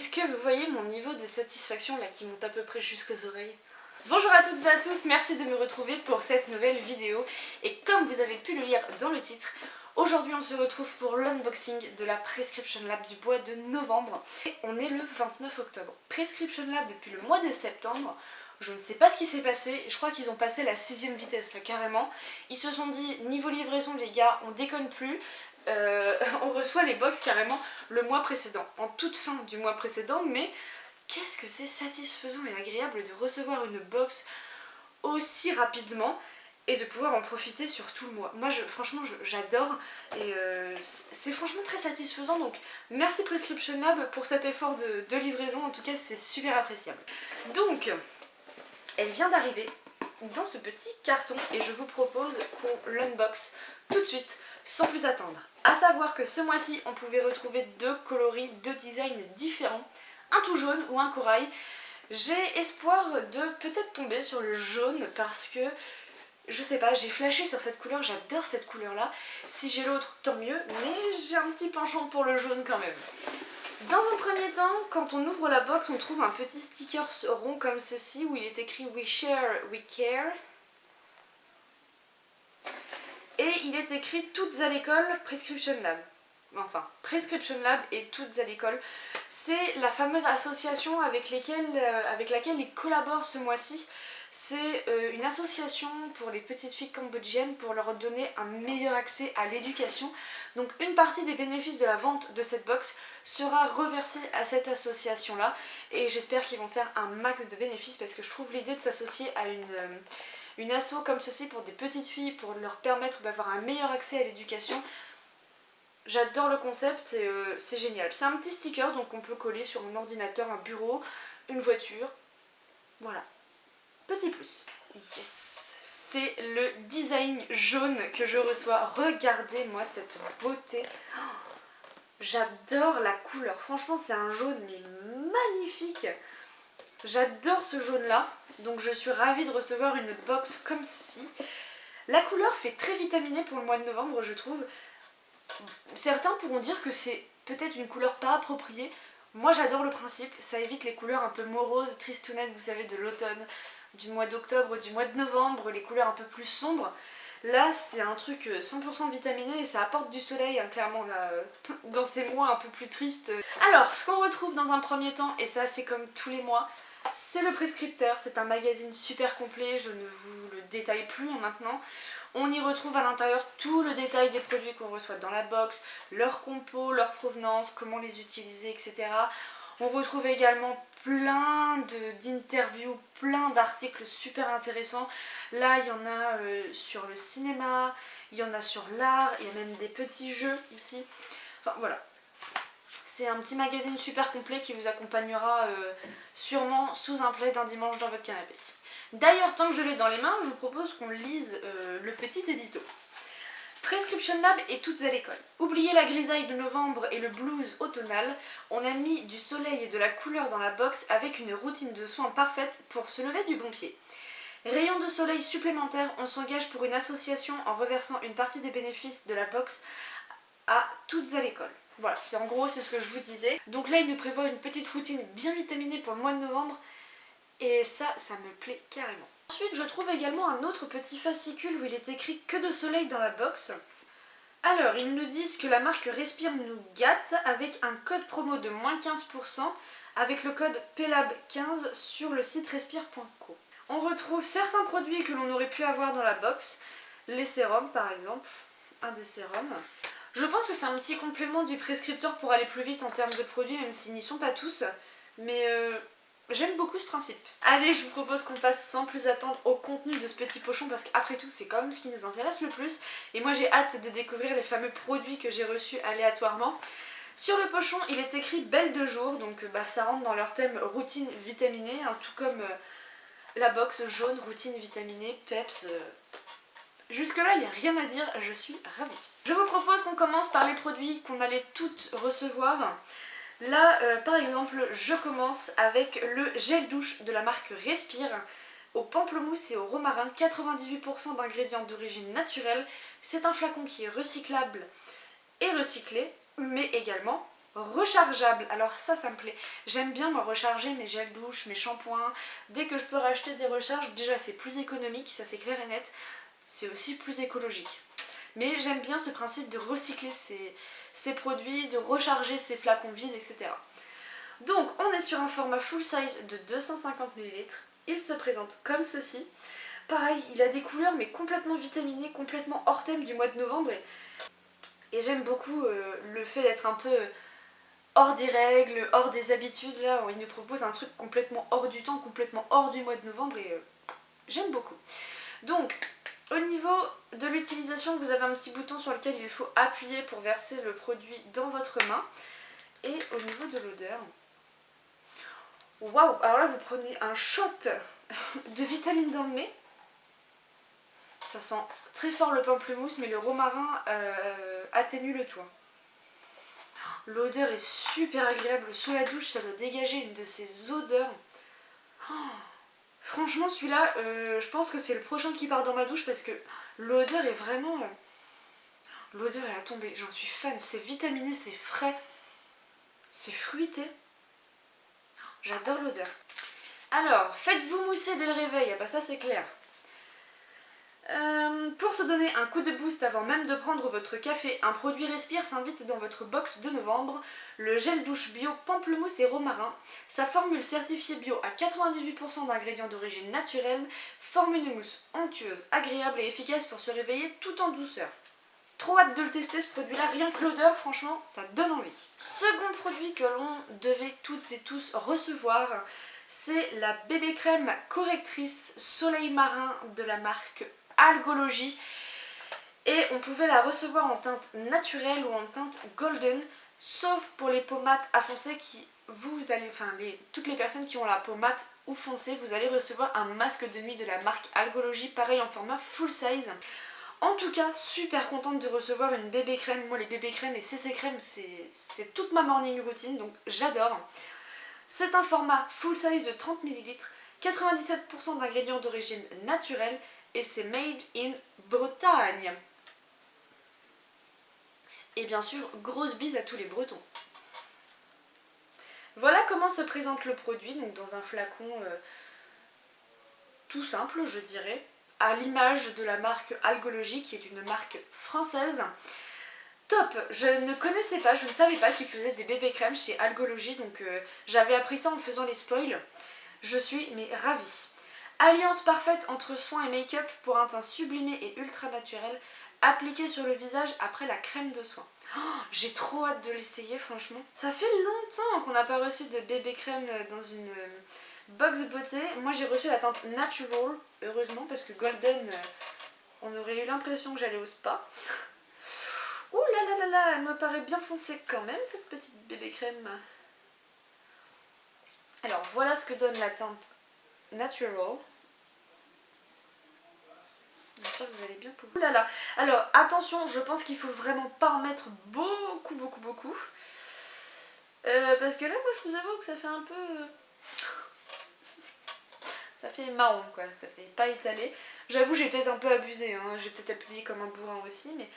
Est-ce que vous voyez mon niveau de satisfaction là qui monte à peu près jusqu'aux oreilles? Bonjour à toutes et à tous, merci de me retrouver pour cette nouvelle vidéo. Et comme vous avez pu le lire dans le titre, aujourd'hui on se retrouve pour l'unboxing de la Prescription Lab du mois de novembre. Et on est le 29 octobre. Prescription Lab depuis le mois de septembre. Je ne sais pas ce qui s'est passé, je crois qu'ils ont passé la 6ème vitesse là carrément. Ils se sont dit, niveau livraison les gars, on déconne plus. On reçoit les box carrément le mois précédent, en toute fin du mois précédent, mais qu'est-ce que c'est satisfaisant et agréable de recevoir une box aussi rapidement et de pouvoir en profiter sur tout le mois. Moi franchement j'adore et c'est franchement très satisfaisant, donc merci Prescription Lab pour cet effort de livraison, en tout cas c'est super appréciable. Donc elle vient d'arriver dans ce petit carton et je vous propose qu'on l'unbox tout de suite sans plus attendre. A savoir que ce mois-ci on pouvait retrouver deux coloris, deux designs différents, un tout jaune ou un corail. J'ai espoir de peut-être tomber sur le jaune parce que je sais pas, j'ai flashé sur cette couleur, j'adore cette couleur là. Si j'ai l'autre tant mieux, mais j'ai un petit penchant pour le jaune quand même. Dans un premier temps, quand on ouvre la box, on trouve un petit sticker rond comme ceci où il est écrit We share, we care. Et il est écrit toutes à l'école Prescription Lab. Enfin, Prescription Lab et toutes à l'école. C'est la fameuse association avec laquelle ils collaborent ce mois-ci. C'est une association pour les petites filles cambodgiennes pour leur donner un meilleur accès à l'éducation. Donc une partie des bénéfices de la vente de cette box sera reversée à cette association-là. Et j'espère qu'ils vont faire un max de bénéfices parce que je trouve l'idée de s'associer à une asso comme ceci pour des petites filles, pour leur permettre d'avoir un meilleur accès à l'éducation. J'adore le concept et c'est génial. C'est un petit sticker donc on peut coller sur un ordinateur, un bureau, une voiture. Voilà. Petit plus. Yes! C'est le design jaune que je reçois. Regardez-moi cette beauté. Oh, j'adore la couleur. Franchement c'est un jaune mais magnifique. J'adore ce jaune là. Donc je suis ravie de recevoir une box comme ceci. La couleur fait très vitaminé pour le mois de novembre je trouve. Certains pourront dire que c'est peut-être une couleur pas appropriée. Moi j'adore le principe, ça évite les couleurs un peu moroses, tristounettes, vous savez, de l'automne, du mois d'octobre, du mois de novembre, les couleurs un peu plus sombres. Là c'est un truc 100% vitaminé et ça apporte du soleil, hein, clairement, là, dans ces mois un peu plus tristes. Alors, ce qu'on retrouve dans un premier temps, et ça c'est comme tous les mois, c'est le prescripteur. C'est un magazine super complet, je ne vous le détaille plus maintenant. On y retrouve à l'intérieur tout le détail des produits qu'on reçoit dans la box, leur compo, leur provenance, comment les utiliser, etc. On retrouve également plein d'interviews, plein d'articles super intéressants. Là, il y en a sur le cinéma, il y en a sur l'art, il y a même des petits jeux ici. Enfin voilà. C'est un petit magazine super complet qui vous accompagnera sûrement sous un plaid un dimanche dans votre canapé. D'ailleurs, tant que je l'ai dans les mains, je vous propose qu'on lise le petit édito. Prescription Lab et toutes à l'école. Oubliez la grisaille de novembre et le blues automnal, on a mis du soleil et de la couleur dans la box avec une routine de soins parfaite pour se lever du bon pied. Rayon de soleil supplémentaire, on s'engage pour une association en reversant une partie des bénéfices de la box à toutes à l'école. Voilà, en gros c'est ce que je vous disais. Donc là il nous prévoit une petite routine bien vitaminée pour le mois de novembre. Et ça me plaît carrément. Ensuite, je trouve également un autre petit fascicule où il est écrit que de soleil dans la box. Alors, ils nous disent que la marque Respire nous gâte avec un code promo de moins 15% avec le code PELAB15 sur le site respire.co. On retrouve certains produits que l'on aurait pu avoir dans la box. Les sérums par exemple, un des sérums. Je pense que c'est un petit complément du prescripteur pour aller plus vite en termes de produits, même s'ils n'y sont pas tous. Mais j'aime beaucoup ce principe. Allez, je vous propose qu'on passe sans plus attendre au contenu de ce petit pochon parce qu'après tout c'est quand même ce qui nous intéresse le plus. Et moi j'ai hâte de découvrir les fameux produits que j'ai reçus aléatoirement. Sur le pochon il est écrit Belle de jour, donc ça rentre dans leur thème routine vitaminée, hein, tout comme la box jaune, routine vitaminée, peps. Jusque là il n'y a rien à dire, je suis ravie. Je vous propose qu'on commence par les produits qu'on allait toutes recevoir. Là, par exemple, je commence avec le gel douche de la marque Respire, au pamplemousse et au romarin, 98% d'ingrédients d'origine naturelle. C'est un flacon qui est recyclable et recyclé, mais également rechargeable. Alors ça me plaît. J'aime bien me recharger mes gels douche, mes shampoings. Dès que je peux racheter des recharges, déjà c'est plus économique, ça c'est clair et net. C'est aussi plus écologique. Mais j'aime bien ce principe de recycler ces produits, de recharger ces flacons vides, etc. Donc on est sur un format full size de 250 ml. Il se présente comme ceci. Pareil, il a des couleurs mais complètement vitaminées, complètement hors thème du mois de novembre. Et j'aime beaucoup le fait d'être un peu hors des règles, hors des habitudes. Là, il nous propose un truc complètement hors du temps, complètement hors du mois de novembre et j'aime beaucoup. Donc, au niveau de l'utilisation, vous avez un petit bouton sur lequel il faut appuyer pour verser le produit dans votre main. Et au niveau de l'odeur, waouh! Alors là, vous prenez un shot de vitamine dans le nez. Ça sent très fort le pamplemousse, mais le romarin atténue le tout. L'odeur est super agréable. Sous la douche, ça doit dégager une de ces odeurs. Oh, franchement, celui-là, je pense que c'est le prochain qui part dans ma douche parce que l'odeur est vraiment... l'odeur, elle a tombé. J'en suis fan. C'est vitaminé, c'est frais. C'est fruité. J'adore l'odeur. Alors, faites-vous mousser dès le réveil. Ah bah ça, c'est clair. Pour se donner un coup de boost avant même de prendre votre café, un produit Respire s'invite dans votre box de novembre, le gel douche bio pamplemousse et romarin. Sa formule certifiée bio à 98% d'ingrédients d'origine naturelle forme une mousse onctueuse, agréable et efficace pour se réveiller tout en douceur. Trop hâte de le tester ce produit-là, rien que l'odeur, franchement, ça donne envie. Second produit que l'on devait toutes et tous recevoir, c'est la bébé crème correctrice soleil marin de la marque Algologie. Et on pouvait la recevoir en teinte naturelle ou en teinte golden, sauf pour les peaux mates à foncé qui vous allez, toutes les personnes qui ont la peau mate ou foncée, vous allez recevoir un masque de nuit de la marque Algologie, pareil en format full size. En tout cas, super contente de recevoir une bébé crème. Moi, les bébé crèmes et CC crèmes, c'est toute ma morning routine, donc j'adore. C'est un format full size de 30 ml, 97% d'ingrédients d'origine naturelle et c'est made in Bretagne. Et bien sûr, grosse bise à tous les Bretons. Voilà comment se présente le produit, donc dans un flacon tout simple, je dirais, à l'image de la marque Algologie, qui est une marque française. Top! Je ne connaissais pas, je ne savais pas qu'ils faisaient des bébés crèmes chez Algologie, donc j'avais appris ça en faisant les spoils. Je suis ravie. Alliance parfaite entre soins et make-up pour un teint sublimé et ultra naturel, appliqué sur le visage après la crème de soin. Oh, j'ai trop hâte de l'essayer, franchement. Ça fait longtemps qu'on n'a pas reçu de bébé crème dans une box beauté. Moi j'ai reçu la teinte Natural, heureusement, parce que Golden, on aurait eu l'impression que j'allais au spa. Ouh là là là là, elle me paraît bien foncée quand même, cette petite bébé crème. Alors voilà ce que donne la teinte Natural. J'espère que vous allez bien pouvoir. Ouh là là. Alors attention, je pense qu'il faut vraiment pas en mettre beaucoup. Parce que là, moi je vous avoue que ça fait un peu... ça fait marron quoi, ça fait pas étalé. J'avoue, j'ai peut-être un peu abusé, hein. J'ai peut-être appuyé comme un bourrin aussi, mais...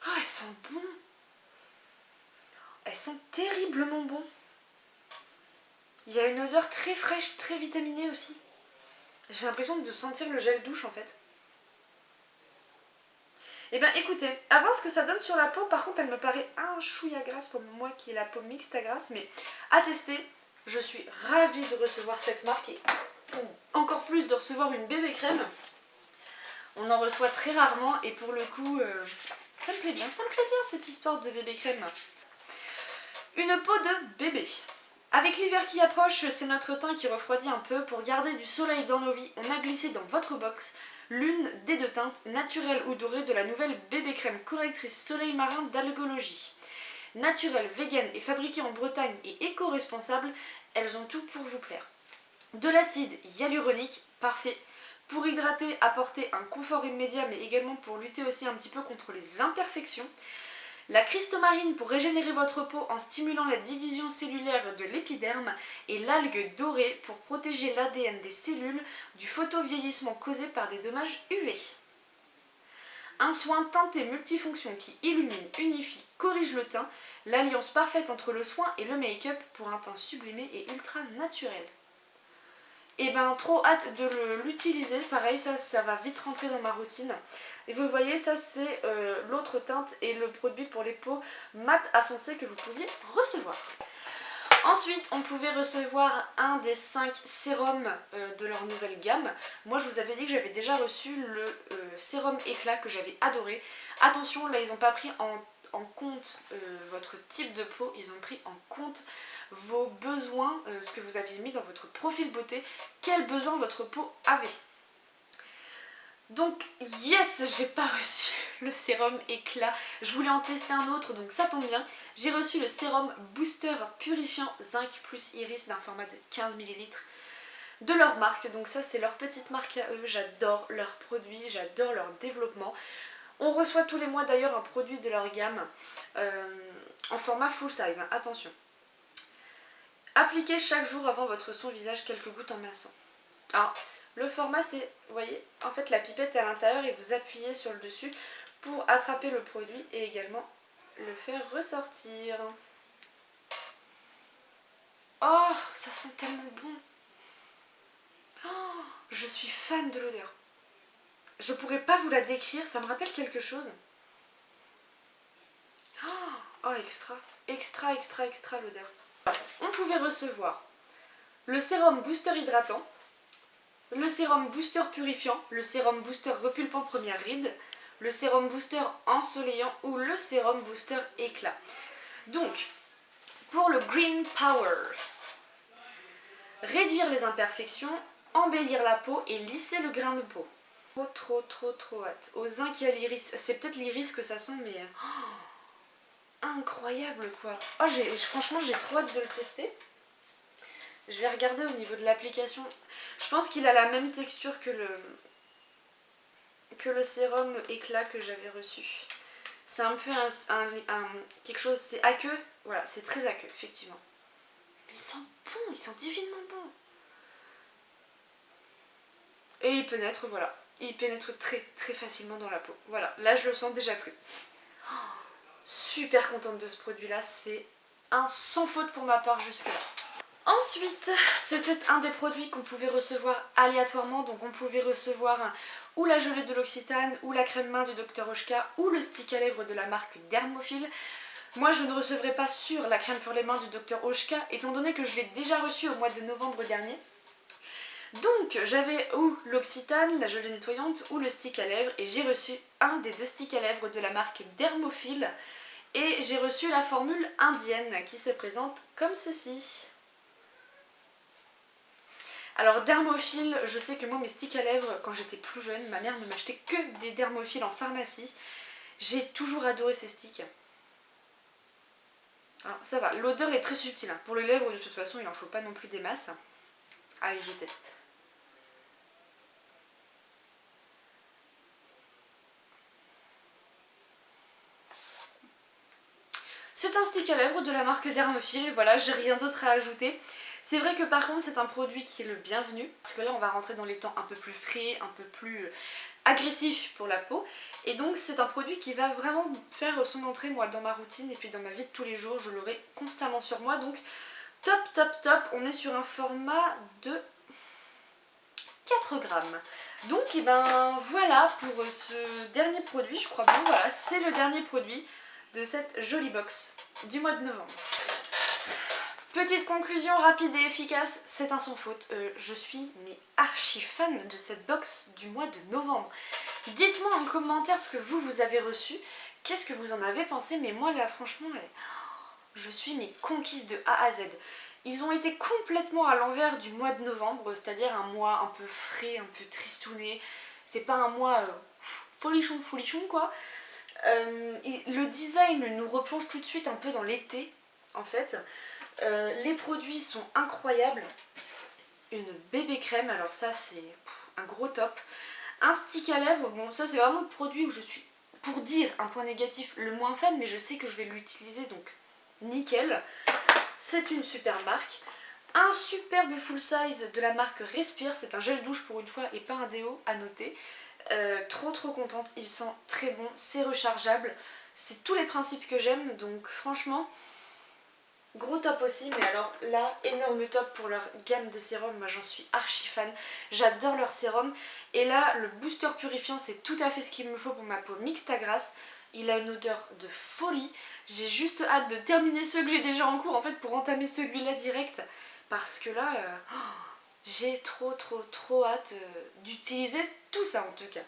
Oh, elles sont bonnes. Elles sont terriblement bonnes. Il y a une odeur très fraîche, très vitaminée aussi. J'ai l'impression de sentir le gel douche en fait. Et ben écoutez, à voir ce que ça donne sur la peau. Par contre, elle me paraît un chouïa grasse pour moi qui ai la peau mixte à grasse. Mais à tester, je suis ravie de recevoir cette marque. Et encore plus de recevoir une bébé crème. On en reçoit très rarement et pour le coup, ça me plaît bien. Ça me plaît bien cette histoire de bébé crème. Une peau de bébé. Avec l'hiver qui approche, c'est notre teint qui refroidit un peu. Pour garder du soleil dans nos vies, on a glissé dans votre box l'une des deux teintes, naturelle ou dorée, de la nouvelle bébé crème correctrice soleil marin d'Algologie. Naturelle, vegan et fabriquée en Bretagne et éco-responsable, elles ont tout pour vous plaire. De l'acide hyaluronique, parfait. Pour hydrater, apporter un confort immédiat, mais également pour lutter aussi un petit peu contre les imperfections. La cristomarine pour régénérer votre peau en stimulant la division cellulaire de l'épiderme et l'algue dorée pour protéger l'ADN des cellules du photovieillissement causé par des dommages UV. Un soin teinté multifonction qui illumine, unifie, corrige le teint, l'alliance parfaite entre le soin et le make-up pour un teint sublimé et ultra naturel. Et ben trop hâte de l'utiliser, pareil ça va vite rentrer dans ma routine. Et vous voyez ça c'est l'autre teinte et le produit pour les peaux mat à foncé que vous pouviez recevoir. Ensuite, on pouvait recevoir un des 5 sérums de leur nouvelle gamme. Moi, je vous avais dit que j'avais déjà reçu le sérum éclat que j'avais adoré. Attention, là, ils n'ont pas pris en compte votre type de peau, ils ont pris en compte vos besoins, ce que vous aviez mis dans votre profil beauté, quel besoin votre peau avait. Donc yes, j'ai pas reçu le sérum éclat, je voulais en tester un autre donc ça tombe bien. J'ai reçu le sérum booster purifiant zinc plus iris d'un format de 15 ml de leur marque. Donc ça c'est leur petite marque à eux, j'adore leurs produits, j'adore leur développement. On reçoit tous les mois d'ailleurs un produit de leur gamme en format full size, hein, attention. Appliquez chaque jour avant votre soin visage quelques gouttes en massant. Alors, le format c'est, vous voyez, en fait la pipette est à l'intérieur et vous appuyez sur le dessus pour attraper le produit et également le faire ressortir. Oh, ça sent tellement bon. Oh, je suis fan de l'odeur. Je pourrais pas vous la décrire, ça me rappelle quelque chose. Oh, extra, extra, extra, extra l'odeur. On pouvait recevoir le sérum booster hydratant, le sérum booster purifiant, le sérum booster repulpant première ride, le sérum booster ensoleillant ou le sérum booster éclat. Donc, pour le Green Power, réduire les imperfections, embellir la peau et lisser le grain de peau. Trop hâte. Au zinc et à l'iris, c'est peut-être l'iris que ça sent mais... incroyable quoi. Oh, franchement j'ai trop hâte de le tester. Je vais regarder au niveau de l'application. Je pense qu'il a la même texture que le sérum éclat que j'avais reçu. C'est un peu quelque chose, c'est aqueux. Voilà, c'est très aqueux effectivement. Mais il sent bon, il sent divinement bon. Et il pénètre, voilà. Il pénètre très facilement dans la peau. Voilà, là je le sens déjà plus. Super contente de ce produit là, c'est un sans faute pour ma part jusque là. Ensuite, c'était un des produits qu'on pouvait recevoir aléatoirement, donc on pouvait recevoir ou la gelée de l'Occitane, ou la crème main du Dr Oshka, ou le stick à lèvres de la marque Dermophile. Moi je ne recevrai pas sur la crème pour les mains du Dr Oshka, étant donné que je l'ai déjà reçue au mois de novembre dernier. Donc j'avais ou l'Occitane, la gelée nettoyante, ou le stick à lèvres, et j'ai reçu un des 2 sticks à lèvres de la marque Dermophile. Et j'ai reçu la formule indienne qui se présente comme ceci. Alors Dermophile, je sais que moi mes sticks à lèvres, quand j'étais plus jeune, ma mère ne m'achetait que des Dermophile en pharmacie. J'ai toujours adoré ces sticks. Alors ça va, l'odeur est très subtile. Hein. Pour les lèvres de toute façon il n'en faut pas non plus des masses. Allez, je teste. C'est un stick à lèvres de la marque Dermophile, voilà, j'ai rien d'autre à ajouter. C'est vrai que par contre c'est un produit qui est le bienvenu, parce que là on va rentrer dans les temps un peu plus frais, un peu plus agressifs pour la peau. Et donc c'est un produit qui va vraiment faire son entrée moi dans ma routine et puis dans ma vie de tous les jours, je l'aurai constamment sur moi. Donc top, on est sur un format de 4 grammes. Donc et ben voilà pour ce dernier produit, je crois bien, voilà, c'est le dernier produit de cette jolie box du mois de novembre. Petite conclusion rapide et efficace, c'est un sans faute. Je suis mais archi fan de cette box du mois de novembre. Dites-moi en commentaire ce que vous avez reçu, qu'est-ce que vous en avez pensé, mais moi là franchement, je suis mais conquise de A à Z. Ils ont été complètement à l'envers du mois de novembre, c'est-à-dire un mois un peu frais, un peu tristouné. C'est pas un mois folichon quoi. Le design nous replonge tout de suite un peu dans l'été en fait. Les produits sont incroyables. Une bébé crème, alors ça c'est un gros top. Un stick à lèvres, bon ça c'est vraiment le produit où je suis, pour dire un point négatif, le moins fan, mais je sais que je vais l'utiliser donc nickel. C'est une super marque. Un superbe full size de la marque Respire, c'est un gel douche pour une fois et pas un déo à noter. Trop contente, il sent très bon, c'est rechargeable, c'est tous les principes que j'aime, donc franchement gros top aussi. Mais alors là, énorme top pour leur gamme de sérum, moi j'en suis archi fan, j'adore leur sérum. Et là le booster purifiant c'est tout à fait ce qu'il me faut pour ma peau mixte à grasse, il a une odeur de folie, j'ai juste hâte de terminer ceux que j'ai déjà en cours en fait pour entamer celui-là direct, parce que là j'ai trop hâte d'utiliser tout ça en tout cas.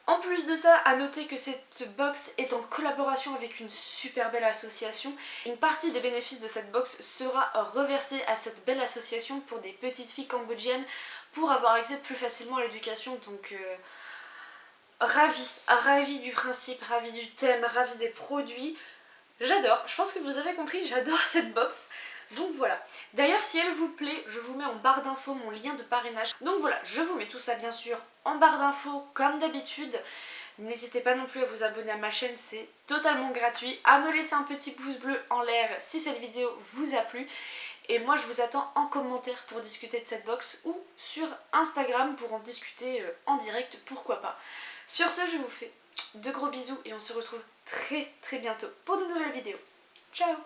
En plus de ça, à noter que cette box est en collaboration avec une super belle association. Une partie des bénéfices de cette box sera reversée à cette belle association pour des petites filles cambodgiennes pour avoir accès plus facilement à l'éducation. Donc ravie du principe, ravie du thème, ravie des produits. J'adore, je pense que vous avez compris, j'adore cette box. Donc voilà. D'ailleurs si elle vous plaît, je vous mets en barre d'infos mon lien de parrainage. Donc voilà, je vous mets tout ça bien sûr en barre d'infos comme d'habitude. N'hésitez pas non plus à vous abonner à ma chaîne, c'est totalement gratuit. À me laisser un petit pouce bleu en l'air si cette vidéo vous a plu. Et moi je vous attends en commentaire pour discuter de cette box ou sur Instagram pour en discuter en direct, pourquoi pas. Sur ce, je vous fais de gros bisous et on se retrouve très bientôt pour de nouvelles vidéos. Ciao!